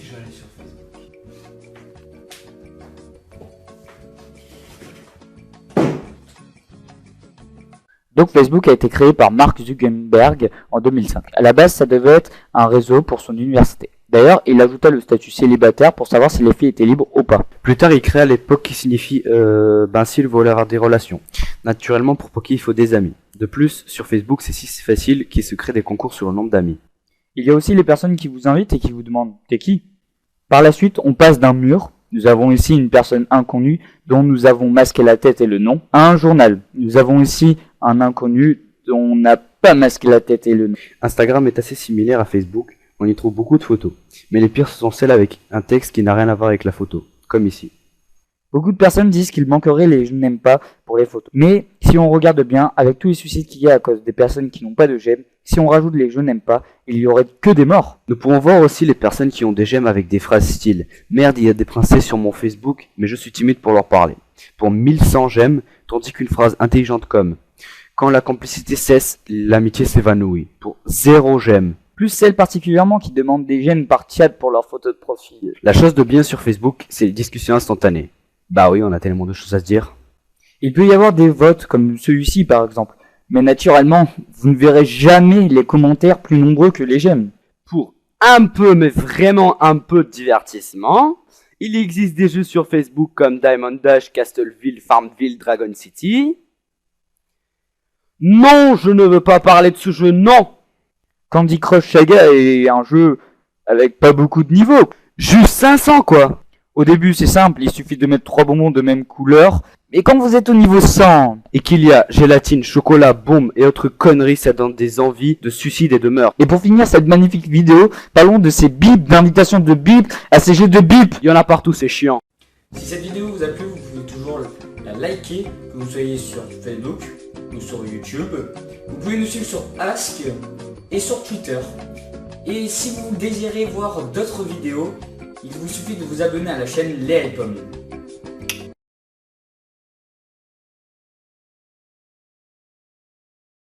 je vais aller sur Facebook. Donc Facebook a été créé par Mark Zuckerberg en 2005. À la base, ça devait être un réseau pour son université. D'ailleurs, il ajouta le statut célibataire pour savoir si les filles étaient libres ou pas. Plus tard, il créa l'époque qui signifie s'il veut avoir des relations. Naturellement, pour Pocky, il faut des amis. De plus, sur Facebook, c'est si facile qu'il se crée des concours sur le nombre d'amis. Il y a aussi les personnes qui vous invitent et qui vous demandent « T'es qui ?» Par la suite, on passe d'un mur. Nous avons ici une personne inconnue dont nous avons masqué la tête et le nom, à un journal. Nous avons ici un inconnu dont on n'a pas masqué la tête et le nom. Instagram est assez similaire à Facebook. On y trouve beaucoup de photos. Mais les pires, ce sont celles avec un texte qui n'a rien à voir avec la photo. Comme ici. Beaucoup de personnes disent qu'il manquerait les je n'aime pas pour les photos. Mais si on regarde bien, avec tous les suicides qu'il y a à cause des personnes qui n'ont pas de j'aime, si on rajoute les je n'aime pas, il y aurait que des morts. Nous pouvons voir aussi les personnes qui ont des j'aime avec des phrases style « Merde, il y a des princesses sur mon Facebook, mais je suis timide pour leur parler ». Pour 1100 j'aime, tandis qu'une phrase intelligente comme « Quand la complicité cesse, l'amitié s'évanouit ». Pour 0 j'aime. Plus celles particulièrement qui demandent des j'aime par chat pour leur photo de profil. La chose de bien sur Facebook, c'est les discussions instantanées. Bah oui, on a tellement de choses à se dire. Il peut y avoir des votes comme celui-ci par exemple. Mais naturellement, vous ne verrez jamais les commentaires plus nombreux que les j'aime. Pour un peu, mais vraiment un peu de divertissement, il existe des jeux sur Facebook comme Diamond Dash, Castleville, Farmville, Dragon City. Non, je ne veux pas parler de ce jeu, non! Candy Crush Saga est un jeu avec pas beaucoup de niveaux. Juste 500 quoi! Au début c'est simple, il suffit de mettre 3 bonbons de même couleur. Mais quand vous êtes au niveau 100 et qu'il y a gélatine, chocolat, bombe et autres conneries, ça donne des envies de suicide et de meurtre. Et pour finir cette magnifique vidéo, parlons de ces bips, d'invitation de bip à ces jeux de bip. Il y en a partout, c'est chiant. Si cette vidéo vous a plu, vous pouvez toujours la liker, que vous soyez sur Facebook ou sur YouTube. Vous pouvez nous suivre sur Ask et sur Twitter. Et si vous désirez voir d'autres vidéos, il vous suffit de vous abonner à la chaîne Les Pommes.